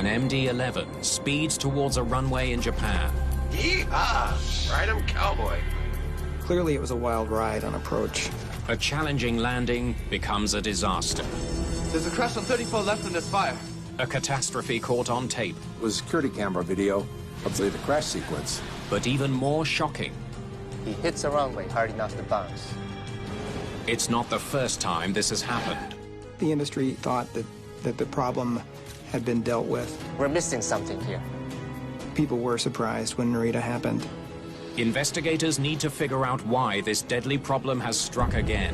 An MD-11 speeds towards a runway in Japan. Yeehaw! Ride 'em, cowboy. Clearly, it was a wild ride on approach. A challenging landing becomes a disaster. There's a crash on 34 left and there's fire. A catastrophe caught on tape. It was security camera video of the crash sequence. But even more shocking, He hits the runway hard enough to bounce. it's not the first time this has happened. The industry thought that the problem had been dealt with. We're missing something here. People were surprised when Narita happened. Investigators need to figure out why this deadly problem has struck again.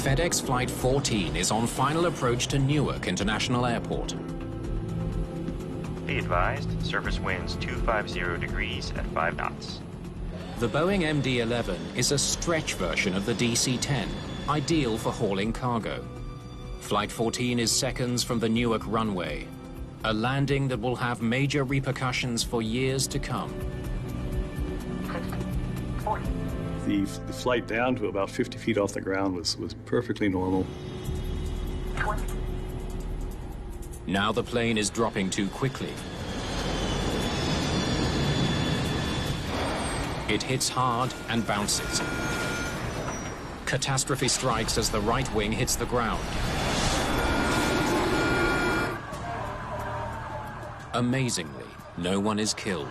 FedEx Flight 14 is on final approach to Newark International Airport. Be advised, surface winds 250 degrees at 5 knots. The Boeing MD-11 is a stretch version of the DC-10, ideal for hauling cargo. Flight 14 is seconds from the Newark runway, a landing that will have major repercussions for years to come. The flight down to about 50 feet off the ground was perfectly normal. Now the plane is dropping too quickly. It hits hard and bounces. Catastrophe strikes as the right wing hits the ground. Amazingly, no one is killed.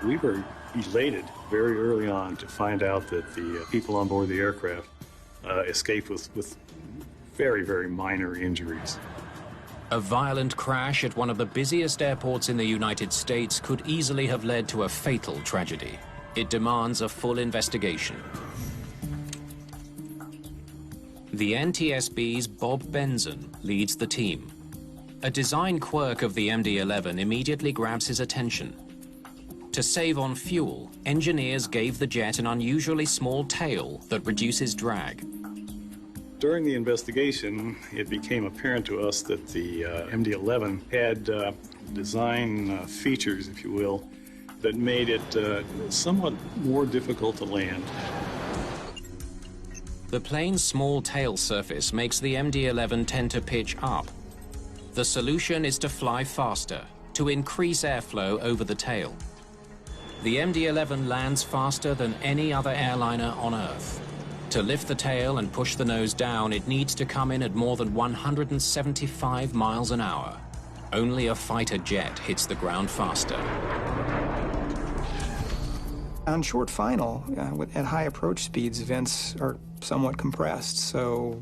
We were elated very early on to find out that the people on board the aircraft escaped with very, very minor injuries. A violent crash at one of the busiest airports in the United States could easily have led to a fatal tragedy. It demands a full investigation. The NTSB's Bob Benson leads the team. A design quirk of the MD-11 immediately grabs his attention. To save on fuel, engineers gave the jet an unusually small tail that reduces drag. During the investigation, it became apparent to us that the MD-11 had design features, if you will, that made it somewhat more difficult to land. The plane's small tail surface makes the MD-11 tend to pitch up. The solution is to fly faster, to increase airflow over the tail. The MD-11 lands faster than any other airliner on Earth. To lift the tail and push the nose down, it needs to come in at more than 175 miles an hour. Only a fighter jet hits the ground faster. On short final, at high approach speeds, vents are somewhat compressed, so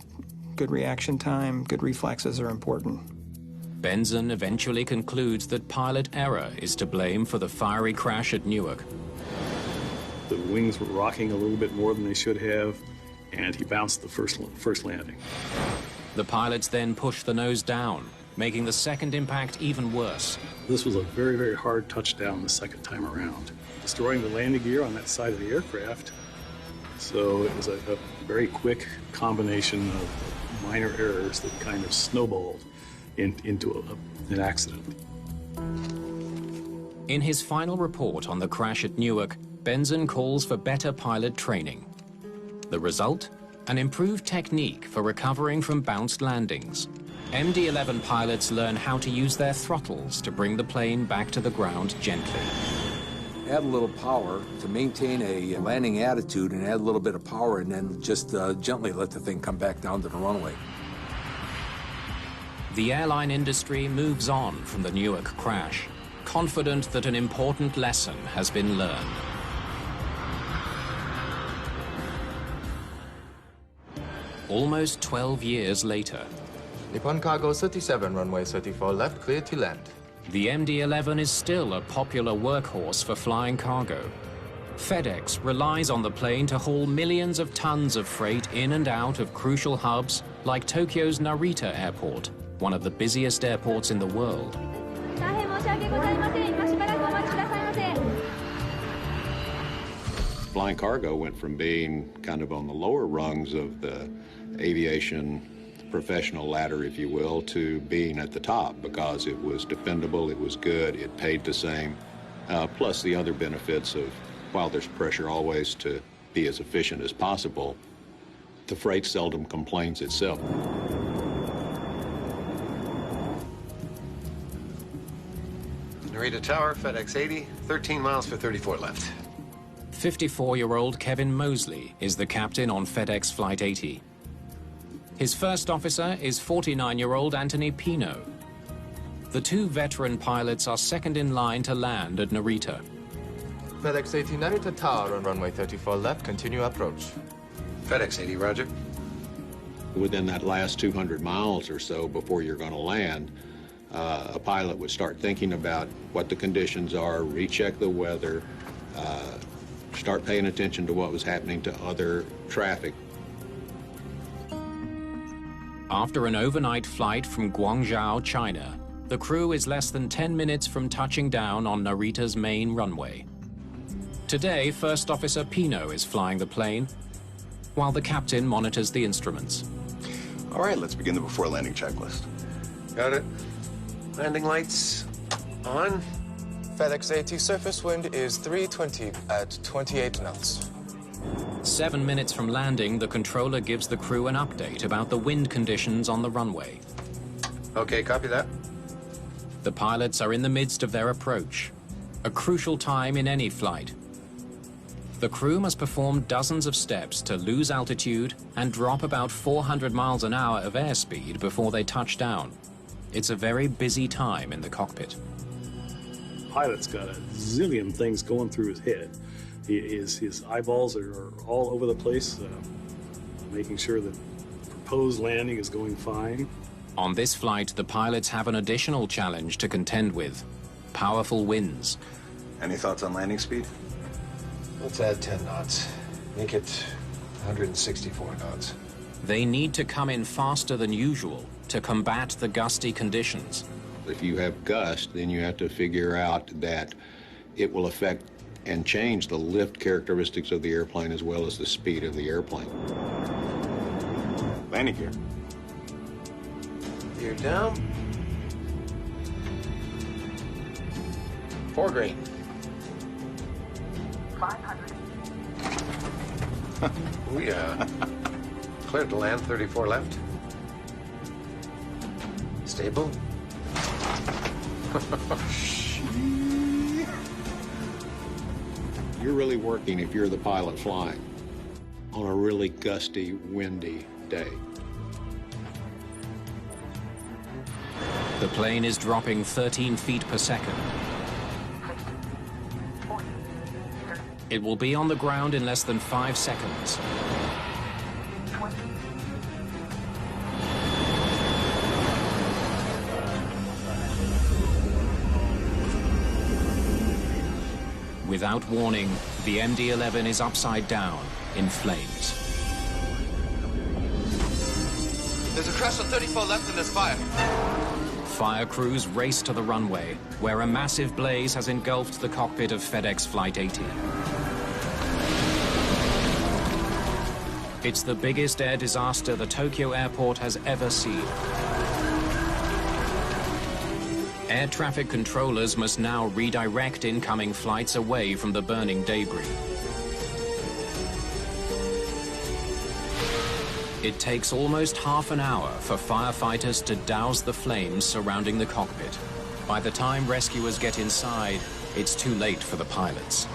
good reaction time, good reflexes are important. Benson eventually concludes that pilot error is to blame for the fiery crash at Newark. The wings were rocking a little bit more than they should have, and he bounced the first landing. The pilots then pushed the nose down, making the second impact even worse. This was a very, very hard touchdown the second time around, destroying the landing gear on that side of the aircraft. So it was a very quick combination of minor errors that kind of snowballed into an accident. In his final report on the crash at Newark, Benson calls for better pilot training. The result? An improved technique for recovering from bounced landings. MD-11 pilots learn how to use their throttles to bring the plane back to the ground gently. Add a little power to maintain a landing attitude, and add a little bit of power, and then just gently let the thing come back down to the runway. The airline industry moves on from the Newark crash, confident that an important lesson has been learned. Almost 12 years later, Nippon Cargo 37, runway 34 left, clear to land. the MD-11 is still a popular workhorse for flying cargo. FedEx relies on the plane to haul millions of tons of freight in and out of crucial hubs like Tokyo's Narita Airport, one of the busiest airports in the world. Flying cargo went from being kind of on the lower rungs of the aviation professional ladder, if you will, to being at the top because it was dependable, it was good, it paid the same, plus the other benefits of, while there's pressure always to be as efficient as possible, the freight seldom complains itself. Narita Tower, FedEx 80, 13 miles for 34 left. 54-year-old Kevin Mosley is the captain on FedEx Flight 80. His first officer is 49-year-old Anthony Pino. The two veteran pilots are second in line to land at Narita. FedEx 80 Narita Tower on runway 34 left, continue approach. FedEx 80, roger. Within that last 200 miles or so before you're going to land, a pilot would start thinking about what the conditions are, recheck the weather, start paying attention to what was happening to other traffic. After an overnight flight from Guangzhou, China, the crew is less than 10 minutes from touching down on Narita's main runway. Today, First Officer Pino is flying the plane, while the captain monitors the instruments. All right, let's begin the before landing checklist. Got it. Landing lights on. FedEx 80 surface wind is 320 at 28 knots. 7 minutes from landing, the controller gives the crew an update about the wind conditions on the runway. Okay, copy that. The pilots are in the midst of their approach, a crucial time in any flight. The crew must perform dozens of steps to lose altitude and drop about 400 miles an hour of airspeed before they touch down. It's a very busy time in the cockpit. Pilot's got a zillion things going through his head. His eyeballs are all over the place, making sure that the proposed landing is going fine. On this flight, the pilots have an additional challenge to contend with: powerful winds. Any thoughts on landing speed? Let's add 10 knots. Make it 164 knots. They need to come in faster than usual to combat the gusty conditions. If you have gust, then you have to figure out that it will affect and change the lift characteristics of the airplane as well as the speed of the airplane. Landing gear. Gear down. 4 green. 500. We cleared to land, 34 left. Stable. You're really working, if you're the pilot flying, on a really gusty, windy day. The plane is dropping 13 feet per second. It will be on the ground in less than 5 seconds. Without warning, the MD-11 is upside down in flames. There's a crash on 34 left and there's fire. Fire crews race to the runway, where a massive blaze has engulfed the cockpit of FedEx Flight 80. It's the biggest air disaster the Tokyo airport has ever seen. Air traffic controllers must now redirect incoming flights away from the burning debris. It takes almost half an hour for firefighters to douse the flames surrounding the cockpit. By the time rescuers get inside, it's too late for the pilots.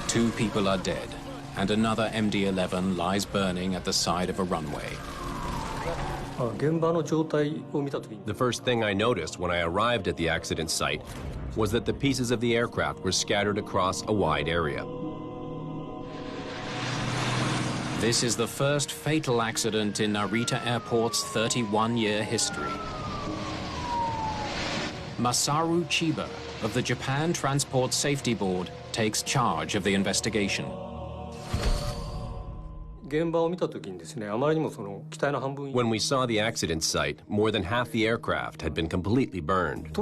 2 people are dead, and another MD-11 lies burning at the side of a runway. The first thing I noticed when I arrived at the accident site was that the pieces of the aircraft were scattered across a wide area. This is the first fatal accident in Narita Airport's 31-year history. Masaru Chiba of the Japan Transport Safety Board takes charge of the investigation. When we saw the accident site, more than half the aircraft had been completely burned.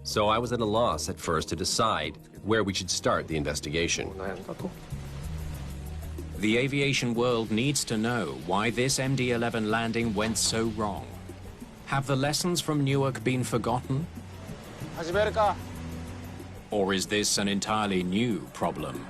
So I was at a loss at first to decide where we should start the investigation. The aviation world needs to know why this MD-11 landing went so wrong. Have the lessons from Newark been forgotten? Or is this an entirely new problem?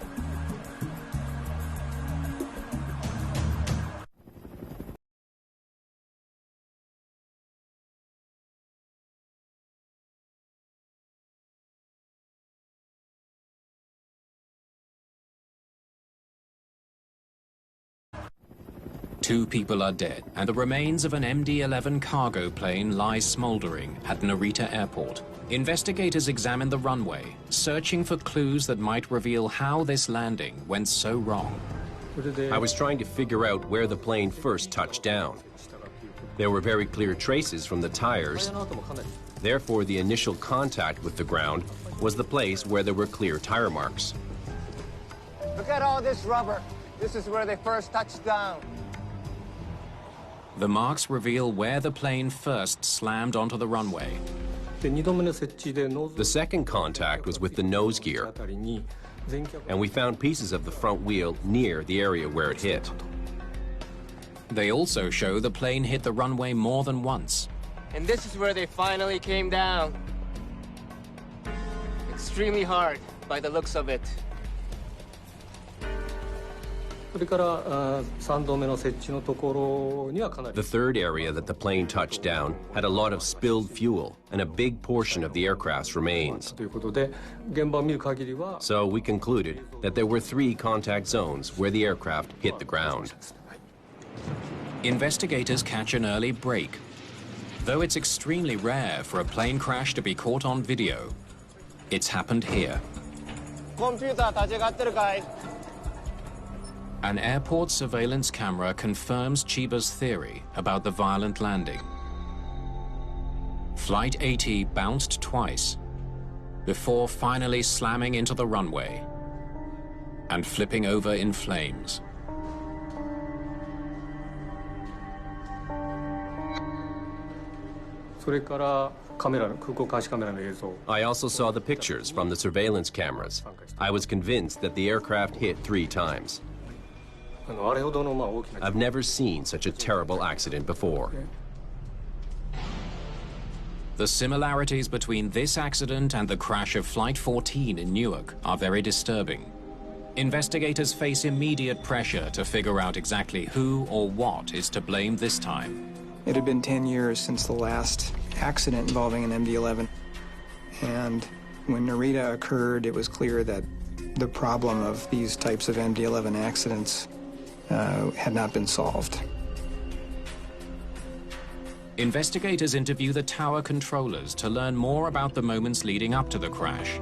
Two people are dead, and the remains of an MD-11 cargo plane lie smoldering at Narita Airport. Investigators examine the runway, searching for clues that might reveal how this landing went so wrong. I was trying to figure out where the plane first touched down. There were very clear traces from the tires. Therefore, the initial contact with the ground was the place where there were clear tire marks. Look at all this rubber. This is where they first touched down. The marks reveal where the plane first slammed onto the runway. The second contact was with the nose gear, and we found pieces of the front wheel near the area where it hit. They also show the plane hit the runway more than once. And this is where they finally came down. Extremely hard, by the looks of it. The third area that the plane touched down had a lot of spilled fuel and a big portion of the aircraft's remains. So we concluded that there were 3 contact zones where the aircraft hit the ground. Investigators catch an early break. Though it's extremely rare for a plane crash to be caught on video, it's happened here. Computer, guys. An airport surveillance camera confirms Chiba's theory about the violent landing. Flight 80 bounced twice before finally slamming into the runway and flipping over in flames. I also saw the pictures from the surveillance cameras. I was convinced that the aircraft hit 3 times. I've never seen such a terrible accident before. The similarities between this accident and the crash of Flight 14 in Newark are very disturbing. Investigators face immediate pressure to figure out exactly who or what is to blame this time. It had been 10 years since the last accident involving an MD-11, and when Narita occurred, it was clear that the problem of these types of MD-11 accidents had not been solved. Investigators interview the tower controllers to learn more about the moments leading up to the crash.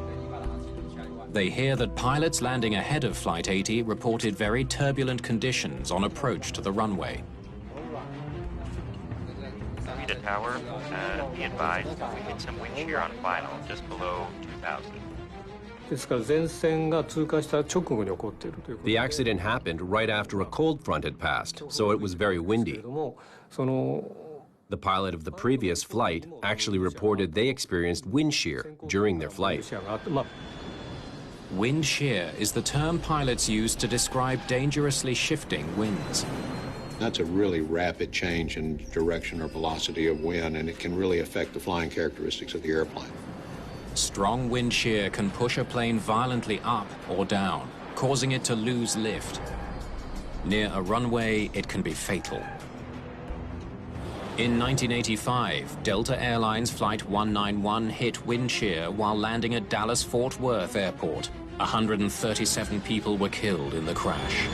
They hear that pilots landing ahead of Flight 80 reported very turbulent conditions on approach to the runway. Narita Tower, be advised, we hit some wind shear on final just below 2,000. The accident happened right after a cold front had passed, so it was very windy. The pilot of the previous flight actually reported they experienced wind shear during their flight. Wind shear is the term pilots use to describe dangerously shifting winds. That's a really rapid change in direction or velocity of wind, and it can really affect the flying characteristics of the airplane. Strong wind shear can push a plane violently up or down, causing it to lose lift. Near a runway, it can be fatal. In 1985, Delta Airlines Flight 191 hit wind shear while landing at Dallas-Fort Worth Airport. 137 people were killed in the crash.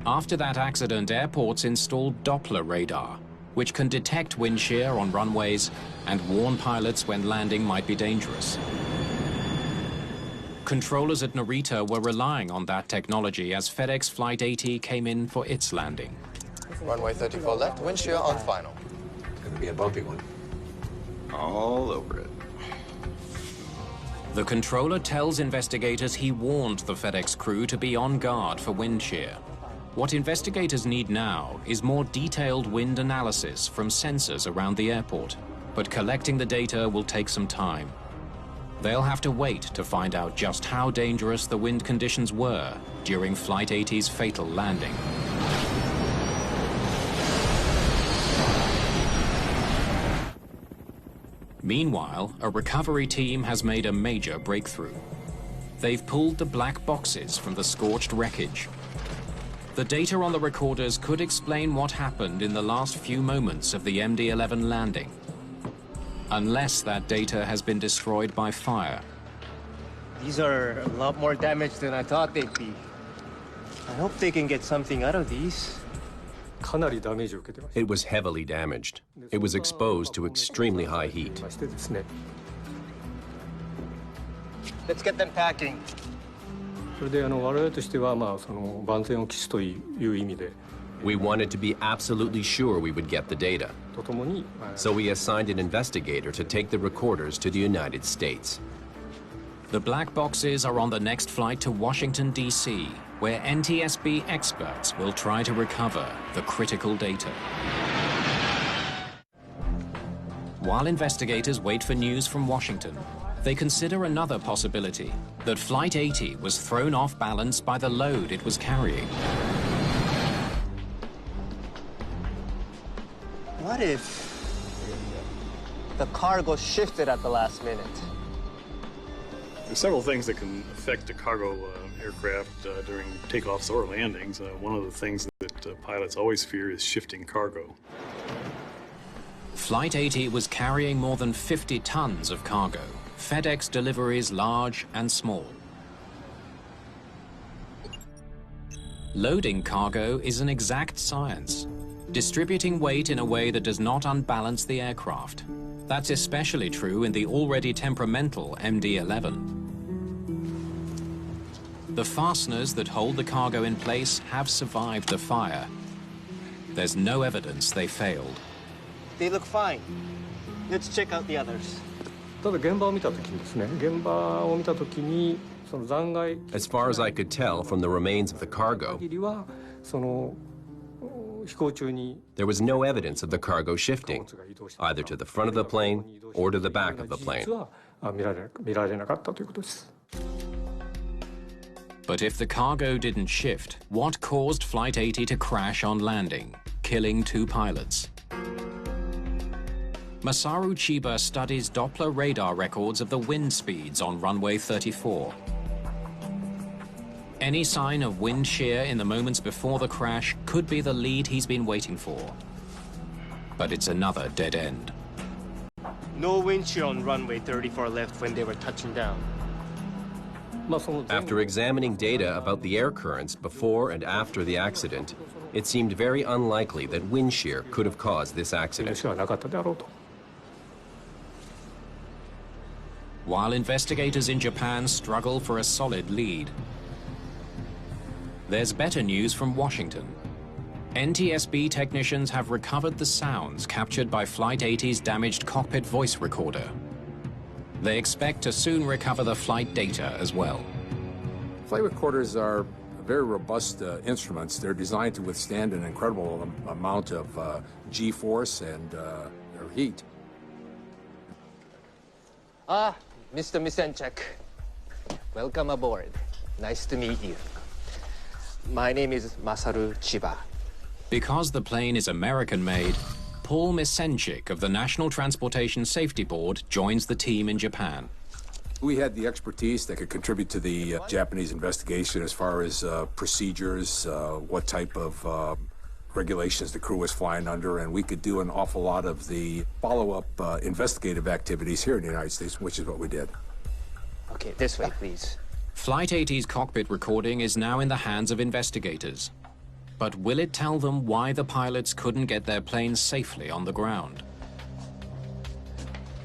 After that accident, airports installed Doppler radar, which can detect wind shear on runways and warn pilots when landing might be dangerous. Controllers at Narita were relying on that technology as FedEx Flight 80 came in for its landing. Runway 34 left, wind shear on final. It's gonna be a bumpy one. All over it. The controller tells investigators he warned the FedEx crew to be on guard for wind shear. What investigators need now is more detailed wind analysis from sensors around the airport, but collecting the data will take some time. They'll have to wait to find out just how dangerous the wind conditions were during Flight 80's fatal landing. Meanwhile, a recovery team has made a major breakthrough. They've pulled the black boxes from the scorched wreckage. The data on the recorders could explain what happened in the last few moments of the MD-11 landing. Unless that data has been destroyed by fire. These are a lot more damaged than I thought they'd be. I hope they can get something out of these. It was heavily damaged. It was exposed to extremely high heat. Let's get them packing. We wanted to be absolutely sure we would get the data. So we assigned an investigator to take the recorders to the United States. The black boxes are on the next flight to Washington, D.C., where NTSB experts will try to recover the critical data. While investigators wait for news from Washington, they consider another possibility, that Flight 80 was thrown off balance by the load it was carrying. What if the cargo shifted at the last minute? There's several things that can affect a cargo aircraft during takeoffs or landings. One of the things that pilots always fear is shifting cargo. Flight 80 was carrying more than 50 tons of cargo, FedEx deliveries large and small. Loading cargo is an exact science, distributing weight in a way that does not unbalance the aircraft. That's especially true in the already temperamental MD-11. The fasteners that hold the cargo in place have survived the fire. There's no evidence they failed. They look fine. Let's check out the others. As far as I could tell from the remains of the cargo, there was no evidence of the cargo shifting, either to the front of the plane or to the back of the plane. But if the cargo didn't shift, what caused Flight 80 to crash on landing, killing 2 pilots? Masaru Chiba studies Doppler radar records of the wind speeds on runway 34. Any sign of wind shear in the moments before the crash could be the lead he's been waiting for. But it's another dead end. No wind shear on runway 34 left when they were touching down. After examining data about the air currents before and after the accident, it seemed very unlikely that wind shear could have caused this accident. While investigators in Japan struggle for a solid lead, there's better news from Washington. NTSB technicians have recovered the sounds captured by Flight 80's damaged cockpit voice recorder. They expect to soon recover the flight data as well. Flight recorders are very robust instruments. They're designed to withstand an incredible amount of G-force and heat. Ah, Mr. Misenchuk. Welcome aboard. Nice to meet you. My name is Masaru Chiba. Because the plane is American-made, Paul Misenchik of the National Transportation Safety Board joins the team in Japan. We had the expertise that could contribute to the Japanese investigation as far as procedures, what type of regulations the crew was flying under, and we could do an awful lot of the follow-up investigative activities here in the United States, which is what we did. Okay, this way, please. Flight 80's cockpit recording is now in the hands of investigators. But will it tell them why the pilots couldn't get their planes safely on the ground?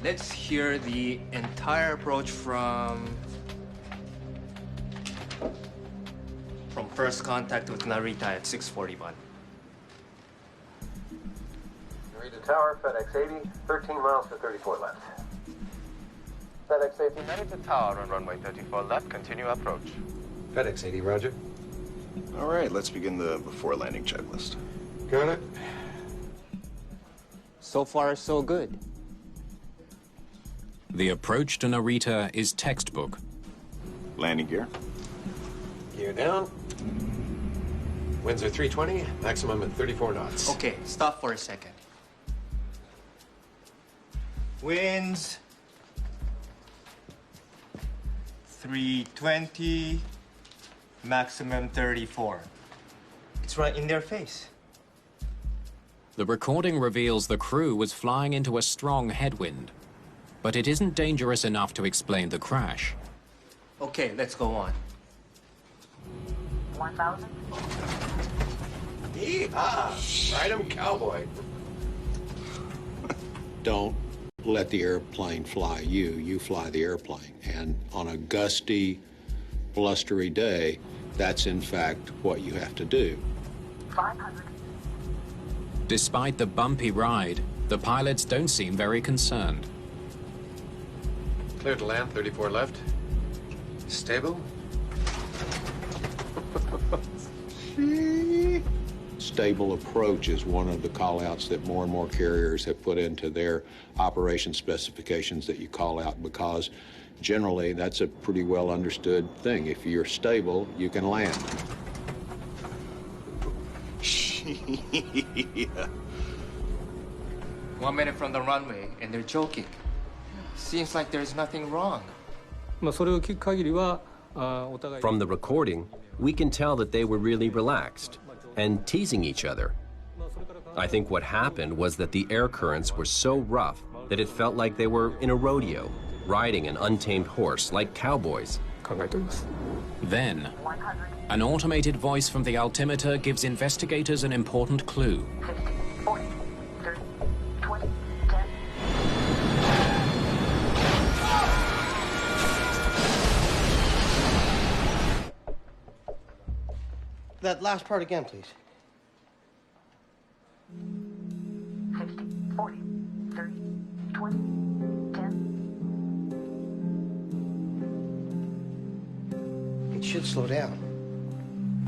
Let's hear the entire approach from first contact with Narita at 6:41. Narita Tower, FedEx 80, 13 miles to 34 left. FedEx 80, manage the tower on runway 34 left, continue approach. FedEx 80, roger. All right, let's begin the before landing checklist. Got it. So far, so good. The approach to Narita is textbook. Landing gear. Gear down. Winds are 320, maximum at 34 knots. Okay, stop for a second. Winds 320, maximum 34. It's right in their face. The recording reveals the crew was flying into a strong headwind, but it isn't dangerous enough to explain the crash. Okay, let's go on. 1,000. Yeehaw! Ride 'em, cowboy. Don't let the airplane fly you. You fly the airplane. And on a gusty, blustery day, that's in fact what you have to do. 500. Despite the bumpy ride, the pilots don't seem very concerned. Clear to land, 34 left. Stable. Stable approach is one of the call-outs that more and more carriers have put into their operation specifications that you call out, because generally that's a pretty well understood thing. If you're stable, you can land. Yeah. 1 minute from the runway, and they're joking. Seems like there's nothing wrong. From the recording, we can tell that they were really relaxed and teasing each other. I think what happened was that the air currents were so rough that it felt like they were in a rodeo, riding an untamed horse like cowboys. Then, an automated voice from the altimeter gives investigators an important clue. 50, 40, 30, 20, 10. That last part again, please. 50, 40, 30, 20, 10. It should slow down.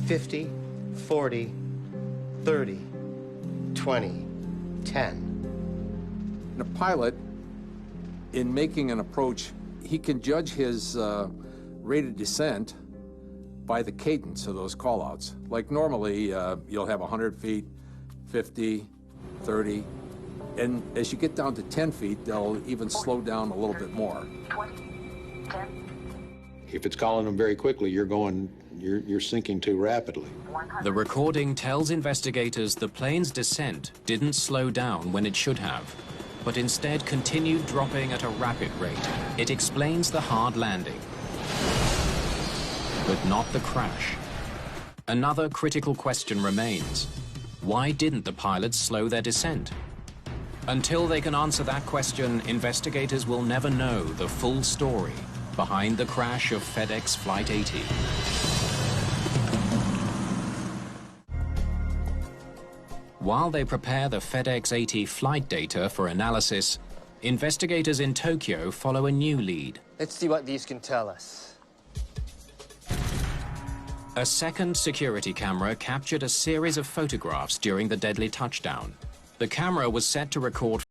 50, 40, 30, 20, 10. And a pilot, in making an approach, he can judge his rate of descent by the cadence of those call-outs. Like normally, you'll have 100 feet, 50, 30, and as you get down to 10 feet, they'll even slow down a little bit more. 20, 10. If it's calling them very quickly, you're sinking too rapidly. The recording tells investigators the plane's descent didn't slow down when it should have, but instead continued dropping at a rapid rate. It explains the hard landing, but not the crash. Another critical question remains. Why didn't the pilots slow their descent? Until they can answer that question, investigators will never know the full story behind the crash of FedEx Flight 80. While they prepare the FedEx 80 flight data for analysis, investigators in Tokyo follow a new lead. Let's see what these can tell us. A second security camera captured a series of photographs during the deadly touchdown. The camera was set to record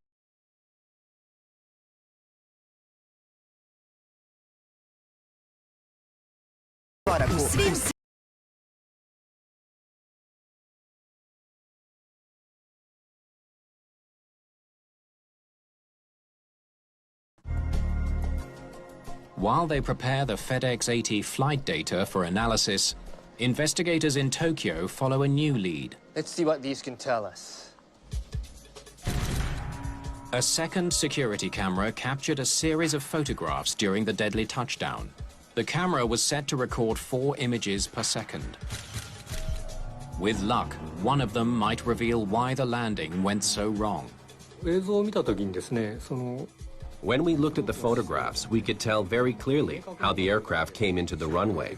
While they prepare the FedEx 80 flight data for analysis, investigators in Tokyo follow a new lead. Let's see what these can tell us. A second security camera captured a series of photographs during the deadly touchdown. The camera was set to record 4 images per second. With luck, one of them might reveal why the landing went so wrong. When we looked at the photographs, we could tell very clearly how the aircraft came into the runway.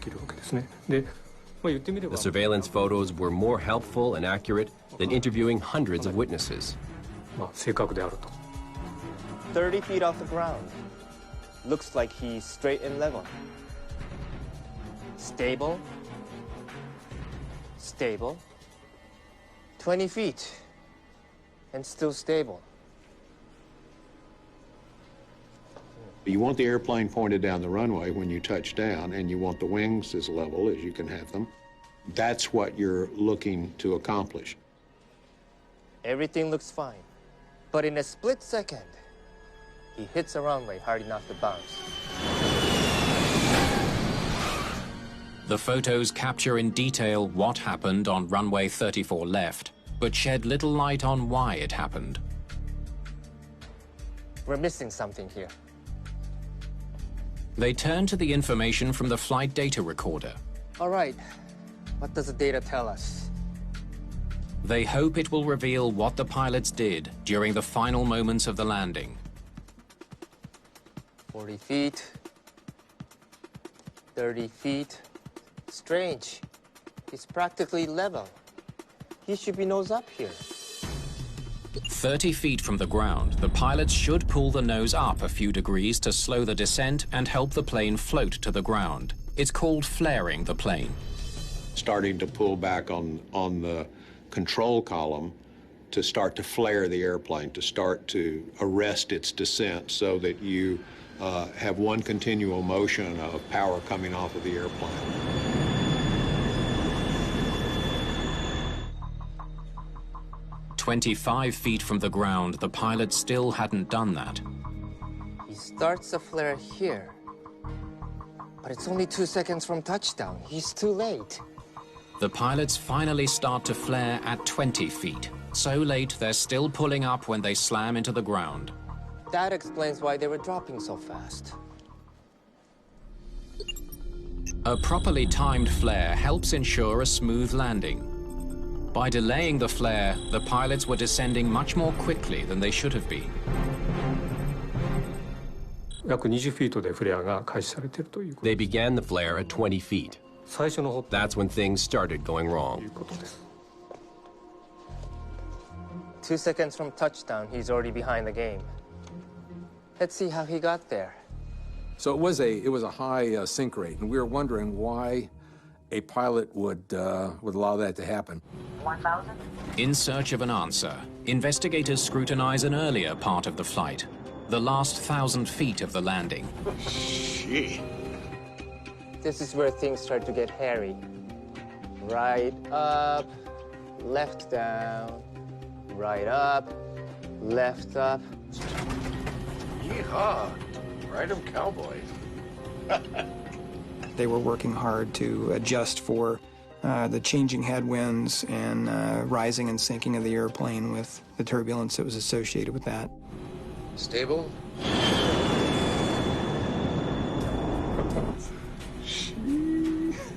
The surveillance photos were more helpful and accurate than interviewing hundreds of witnesses. 30 feet off the ground. Looks like he's straight and level. Stable. Stable. 20 feet. And still stable. You want the airplane pointed down the runway when you touch down, and you want the wings as level as you can have them. That's what you're looking to accomplish. Everything looks fine. But in a split second, he hits a runway hard enough to bounce. The photos capture in detail what happened on runway 34 left, but shed little light on why it happened. We're missing something here. They turn to the information from the flight data recorder. All right, what does the data tell us? They hope it will reveal what the pilots did during the final moments of the landing. 40 feet, 30 feet. Strange. It's practically level. He should be nose up here. 30 feet from the ground, the pilots should pull the nose up a few degrees to slow the descent and help the plane float to the ground. It's called flaring the plane. Starting to pull back on the control column to start to flare the airplane, to start to arrest its descent so that you have one continual motion of power coming off of the airplane. 25 feet from the ground, the pilot still hadn't done that. He starts a flare here. But it's only 2 seconds from touchdown. He's too late. The pilots finally start to flare at 20 feet. So late, they're still pulling up when they slam into the ground. That explains why they were dropping so fast. A properly timed flare helps ensure a smooth landing. By delaying the flare, the pilots were descending much more quickly than they should have been. 約20フィートでフレアが開始されているということ。 They began the flare at 20 feet. 最初の That's when things started going wrong. 2 seconds from touchdown, he's already behind the game. Let's see how he got there. So it was a high sink rate, and we were wondering why a pilot would allow that to happen. 1,000. In search of an answer, investigators scrutinize an earlier part of the flight, the last 1,000 feet of the landing. Gee. This is where things start to get hairy. Right up, left down, right up, left up. Yeehaw. Ride 'em cowboys. They were working hard to adjust for the changing headwinds and rising and sinking of the airplane with the turbulence that was associated with that. Stable.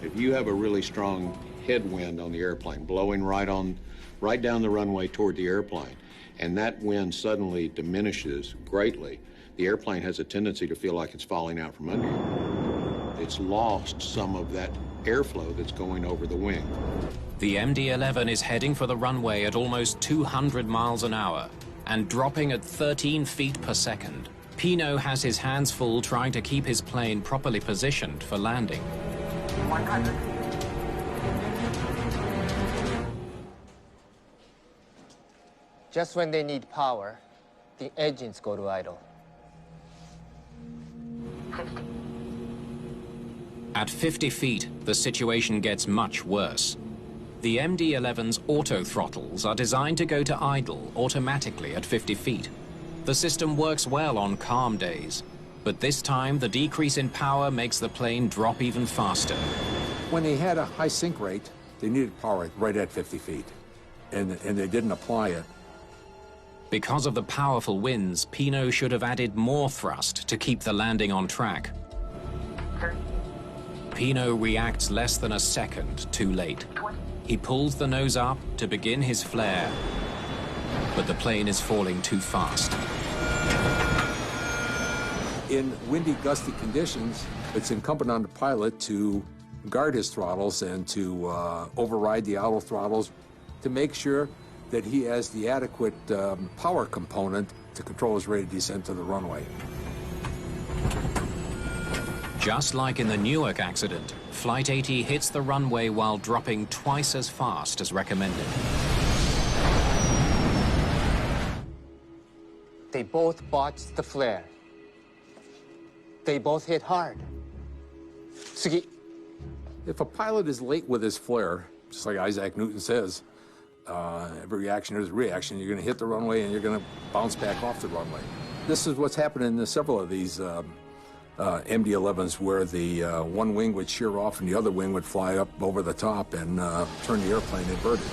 If you have a really strong headwind on the airplane, blowing right down the runway toward the airplane, and that wind suddenly diminishes greatly, the airplane has a tendency to feel like it's falling out from under you. It's lost some of that airflow that's going over the wing. The MD-11 is heading for the runway at almost 200 miles an hour and dropping at 13 feet per second. Pino has his hands full trying to keep his plane properly positioned for landing. 100. Just when they need power, the engines go to idle. 50. At 50 feet, the situation gets much worse. The MD-11's auto throttles are designed to go to idle automatically at 50 feet. The system works well on calm days, but this time the decrease in power makes the plane drop even faster. When they had a high sink rate, they needed power right at 50 feet, and they didn't apply it. Because of the powerful winds, Pino should have added more thrust to keep the landing on track. 30. Pino reacts less than a second too late. 20. He pulls the nose up to begin his flare, but the plane is falling too fast. In windy, gusty conditions, it's incumbent on the pilot to guard his throttles and to override the auto throttles to make sure that he has the adequate power component to control his rate of descent to the runway. Just like in the Newark accident, Flight 80 hits the runway while dropping twice as fast as recommended. They both botched the flare. They both hit hard. Tsugi. If a pilot is late with his flare, just like Isaac Newton says, every reaction is a reaction. You're going to hit the runway and you're going to bounce back off the runway. This is what's happening in several of these MD-11s, where the one wing would shear off and the other wing would fly up over the top and turn the airplane inverted.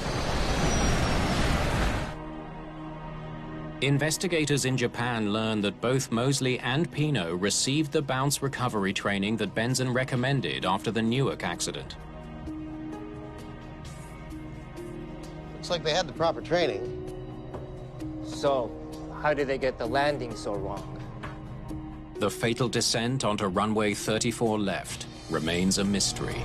Investigators in Japan learned that both Moseley and Pino received the bounce recovery training that Benson recommended after the Newark accident. Looks like they had the proper training. So, how did they get the landing so wrong? The fatal descent onto runway 34 left remains a mystery.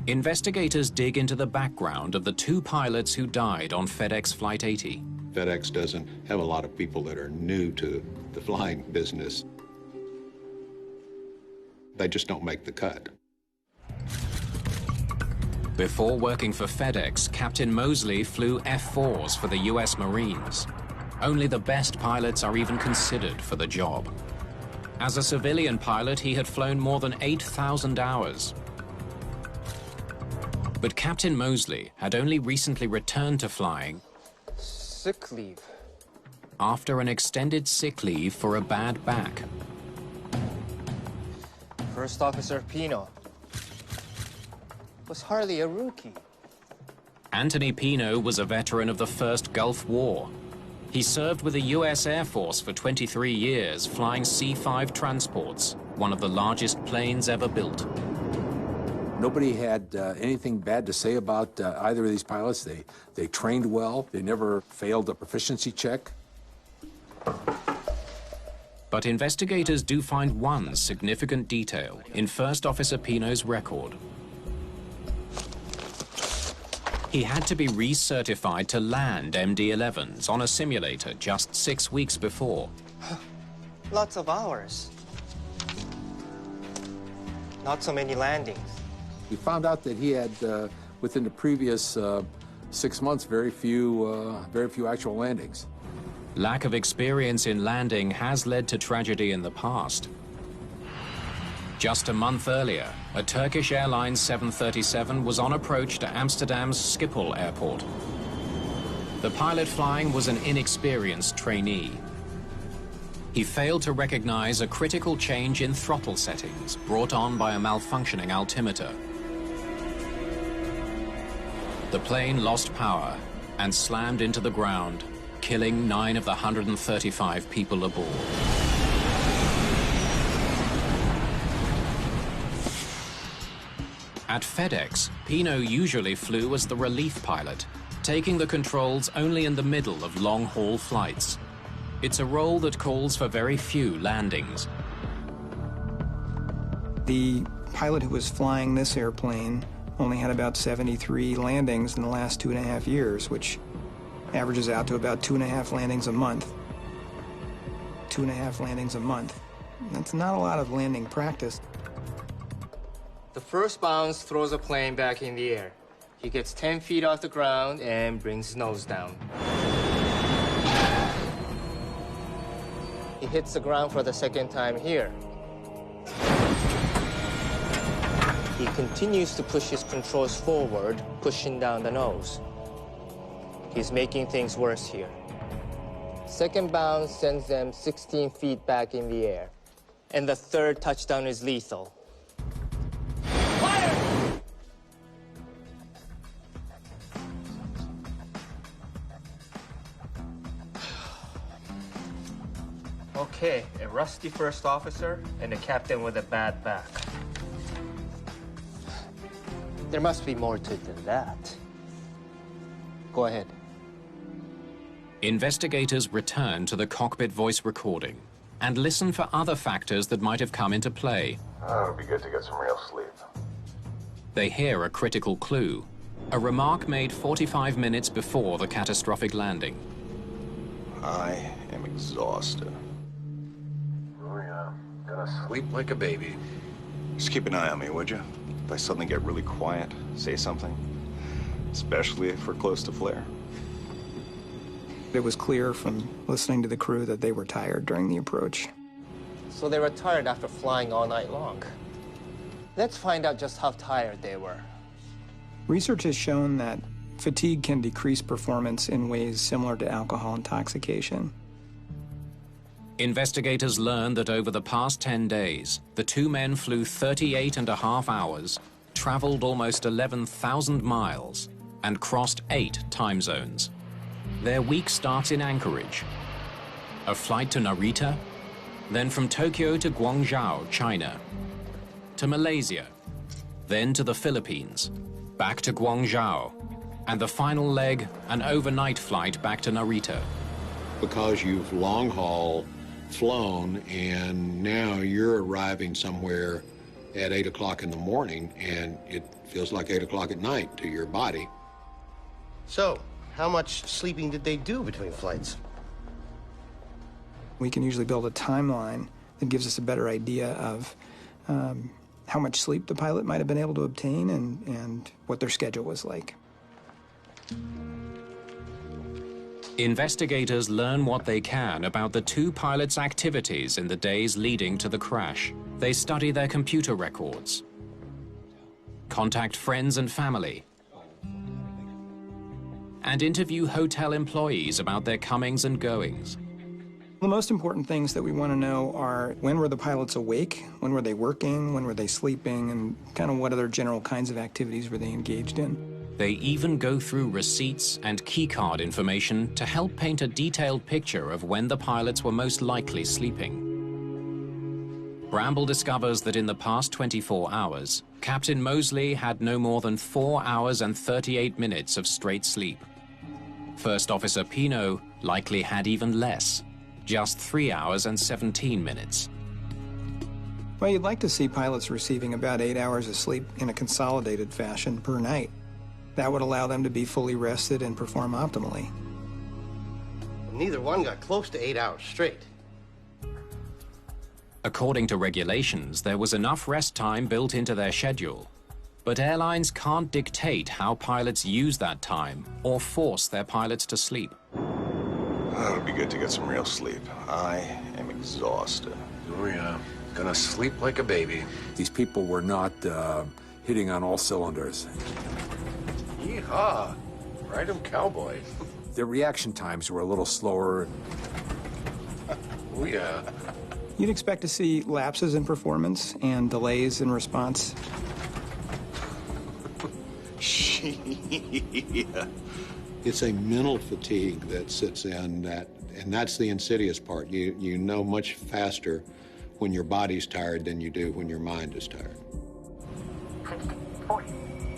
Investigators dig into the background of the two pilots who died on FedEx Flight 80. FedEx doesn't have a lot of people that are new to the flying business. They just don't make the cut. Before working for FedEx, Captain Moseley flew F-4s for the US Marines. Only the best pilots are even considered for the job. As a civilian pilot, he had flown more than 8,000 hours. But Captain Moseley had only recently returned to flying. Sick leave. After an extended sick leave for a bad back. First Officer Pino was hardly a rookie. Anthony Pino was a veteran of the First Gulf War. He served with the U.S. Air Force for 23 years, flying C-5 transports, one of the largest planes ever built. Nobody had anything bad to say about either of these pilots. They trained well. They never failed a proficiency check. But investigators do find one significant detail in First Officer Pino's record. He had to be recertified to land MD-11s on a simulator just 6 weeks before. Lots of hours. Not so many landings. We found out that he had, within the previous 6 months, very few actual landings. Lack of experience in landing has led to tragedy in the past. Just a month earlier, a Turkish Airlines 737 was on approach to Amsterdam's Schiphol airport. The pilot flying was an inexperienced trainee. He failed to recognize a critical change in throttle settings brought on by a malfunctioning altimeter. The plane lost power and slammed into the ground, killing 9 of the 135 people aboard. At FedEx, Pino usually flew as the relief pilot, taking the controls only in the middle of long-haul flights. It's a role that calls for very few landings. The pilot who was flying this airplane only had about 73 landings in the last 2.5 years, which averages out to about 2.5 landings a month. 2.5 landings a month. That's not a lot of landing practice. The first bounce throws a plane back in the air. He gets 10 feet off the ground and brings his nose down. He hits the ground for the second time here. He continues to push his controls forward, pushing down the nose. He's making things worse here. Second bounce sends them 16 feet back in the air. And the third touchdown is lethal. Fire! Okay, a rusty first officer and a captain with a bad back. There must be more to it than that. Go ahead. Investigators return to the cockpit voice recording and listen for other factors that might have come into play. Oh, it'd be good to get some real sleep. They hear a critical clue, a remark made 45 minutes before the catastrophic landing. I am exhausted. Oh, yeah. Gonna sleep like a baby. Just keep an eye on me, would you? If I suddenly get really quiet, say something. Especially if we're close to flare. It was clear from listening to the crew that they were tired during the approach. So they were tired after flying all night long. Let's find out just how tired they were. Research has shown that fatigue can decrease performance in ways similar to alcohol intoxication. Investigators learned that over the past 10 days, the two men flew 38.5 hours, traveled almost 11,000 miles, and crossed 8 time zones. Their week starts in Anchorage, a flight to Narita, then from Tokyo to Guangzhou, China, to Malaysia, then to the Philippines, back to Guangzhou, and the final leg, an overnight flight back to Narita. Because you've long haul flown and now you're arriving somewhere at 8 o'clock in the morning and it feels like 8 o'clock at night to your body. So, how much sleeping did they do between flights? We can usually build a timeline that gives us a better idea of how much sleep the pilot might have been able to obtain and what their schedule was like. Investigators learn what they can about the two pilots' activities in the days leading to the crash. They study their computer records, contact friends and family, and interview hotel employees about their comings and goings. The most important things that we want to know are when were the pilots awake, when were they working, when were they sleeping, and kind of what other general kinds of activities were they engaged in. They even go through receipts and keycard information to help paint a detailed picture of when the pilots were most likely sleeping. Bramble discovers that in the past 24 hours, Captain Mosley had no more than 4 hours and 38 minutes of straight sleep. First Officer Pino likely had even less, just 3 hours and 17 minutes. Well, you'd like to see pilots receiving about 8 hours of sleep in a consolidated fashion per night. That would allow them to be fully rested and perform optimally. Neither one got close to 8 hours straight. According to regulations, there was enough rest time built into their schedule. But airlines can't dictate how pilots use that time or force their pilots to sleep. Oh, it'll be good to get some real sleep. I am exhausted. Oh, yeah. Gonna sleep like a baby. These people were not hitting on all cylinders. Yeehaw! Ride 'em, cowboy. Their reaction times were a little slower. Oh, yeah. You'd expect to see lapses in performance and delays in response. Yeah. It's a mental fatigue that sits in that, and that's the insidious part. You know much faster when your body's tired than you do when your mind is tired. 60, 40,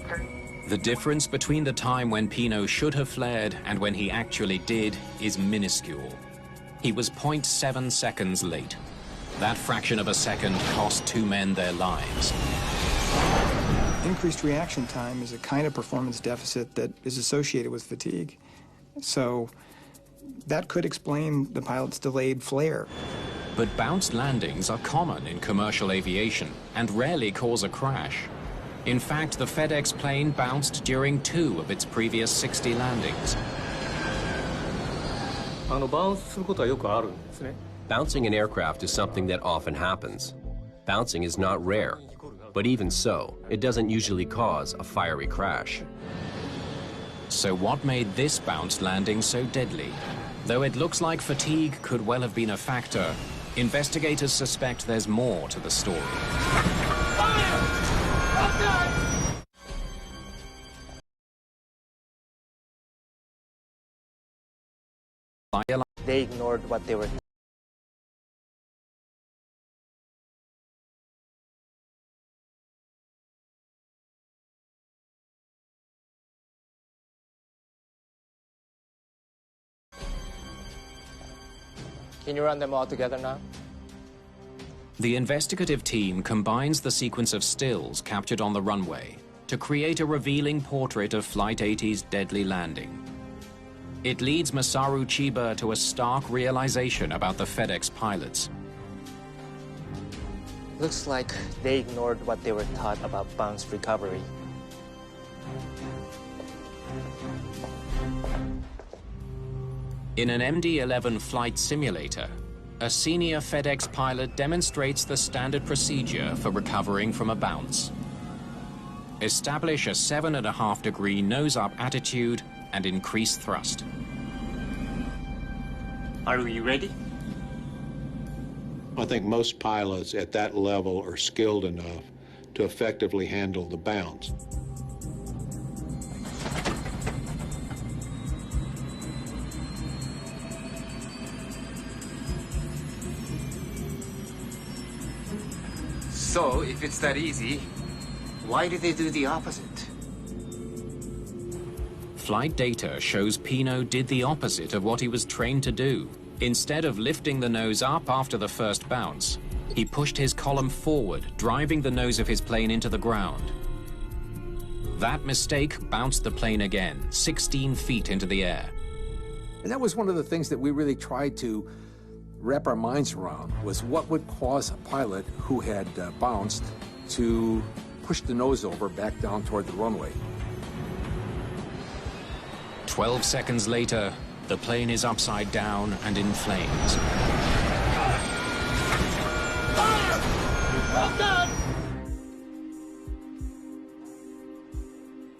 30. The difference between the time when Pino should have flared and when he actually did is minuscule. He was 0.7 seconds late. That fraction of a second cost two men their lives. Increased reaction time is a kind of performance deficit that is associated with fatigue. So that could explain the pilot's delayed flare. But bounced landings are common in commercial aviation and rarely cause a crash. In fact, the FedEx plane bounced during 2 of its previous 60 landings. Bouncing an aircraft is something that often happens. Bouncing is not rare, but even so, it doesn't usually cause a fiery crash. So what made this bounced landing so deadly? Though it looks like fatigue could well have been a factor, investigators suspect there's more to the story. They ignored what they were doing. Can you run them all together now? The investigative team combines the sequence of stills captured on the runway to create a revealing portrait of Flight 80's deadly landing. It leads Masaru Chiba to a stark realization about the FedEx pilots. Looks like they ignored what they were taught about bounce recovery. In an MD-11 flight simulator, a senior FedEx pilot demonstrates the standard procedure for recovering from a bounce. Establish a 7.5-degree nose-up attitude and increase thrust. Are we ready? I think most pilots at that level are skilled enough to effectively handle the bounce. So, if it's that easy, why do they do the opposite? Flight data shows Pino did the opposite of what he was trained to do. Instead of lifting the nose up after the first bounce, he pushed his column forward, driving the nose of his plane into the ground. That mistake bounced the plane again, 16 feet into the air. And that was one of the things that we really tried to wrap our minds around, was what would cause a pilot who had bounced to push the nose over back down toward the runway. 12 seconds later, the plane is upside down and in flames. Well done!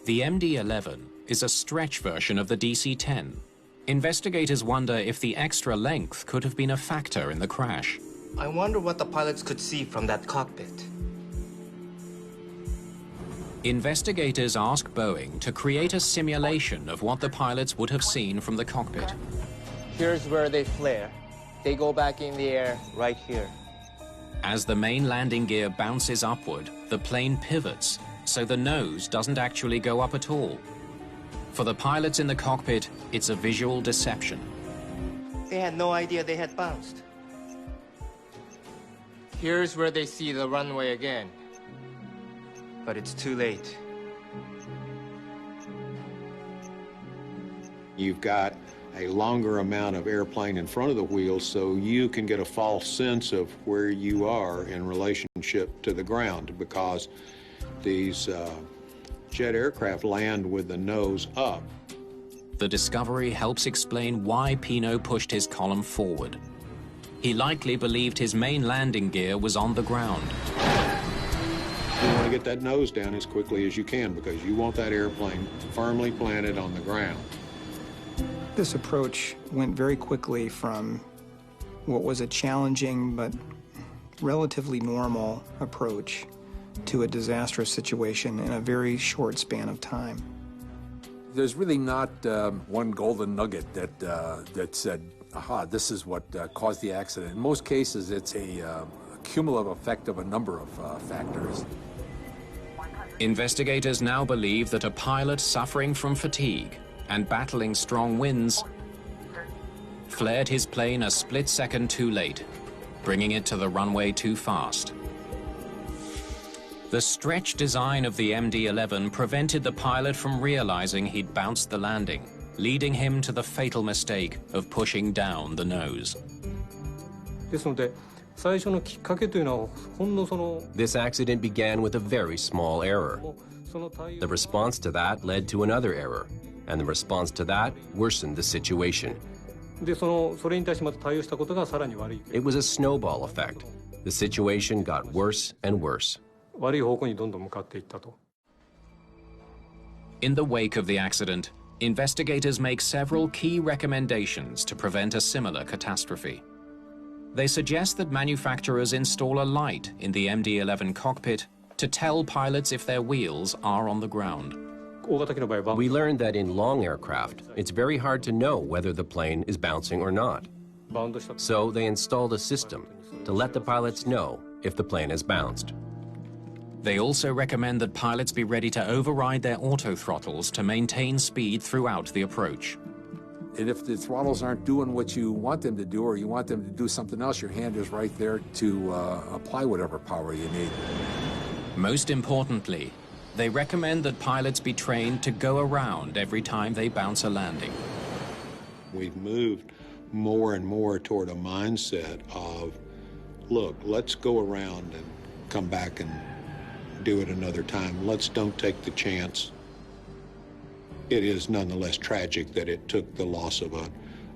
The MD-11 is a stretch version of the DC-10. Investigators wonder if the extra length could have been a factor in the crash. I wonder what the pilots could see from that cockpit. Investigators ask Boeing to create a simulation of what the pilots would have seen from the cockpit. Here's where they flare. They go back in the air right here. As the main landing gear bounces upward, the plane pivots, so the nose doesn't actually go up at all. For the pilots in the cockpit, it's a visual deception. They had no idea they had bounced. Here's where they see the runway again. But it's too late. You've got a longer amount of airplane in front of the wheel, so you can get a false sense of where you are in relationship to the ground, because these jet aircraft land with the nose up. The discovery helps explain why Pino pushed his column forward. He likely believed his main landing gear was on the ground. You want to get that nose down as quickly as you can, because you want that airplane firmly planted on the ground. This approach went very quickly from what was a challenging but relatively normal approach to a disastrous situation in a very short span of time. There's really not one golden nugget that said, aha, this is what caused the accident. In most cases, it's a cumulative effect of a number of factors. Investigators now believe that a pilot suffering from fatigue and battling strong winds flared his plane a split second too late, bringing it to the runway too fast. The stretch design of the MD-11 prevented the pilot from realizing he'd bounced the landing, leading him to the fatal mistake of pushing down the nose. This accident began with a very small error. The response to that led to another error, and the response to that worsened the situation. It was a snowball effect. The situation got worse and worse. In the wake of the accident, investigators make several key recommendations to prevent a similar catastrophe. They suggest that manufacturers install a light in the MD-11 cockpit to tell pilots if their wheels are on the ground. We learned that in long aircraft, it's very hard to know whether the plane is bouncing or not. So they installed a system to let the pilots know if the plane has bounced. They also recommend that pilots be ready to override their autothrottles to maintain speed throughout the approach. And if the throttles aren't doing what you want them to do, or you want them to do something else, your hand is right there to apply whatever power you need. Most importantly, they recommend that pilots be trained to go around every time they bounce a landing. We've moved more and more toward a mindset of, look, let's go around and come back and do it another time. Let's don't take the chance. It is nonetheless tragic that it took the loss of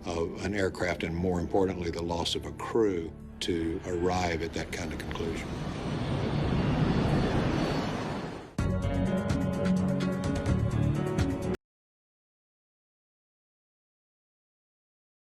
an aircraft and, more importantly, the loss of a crew to arrive at that kind of conclusion.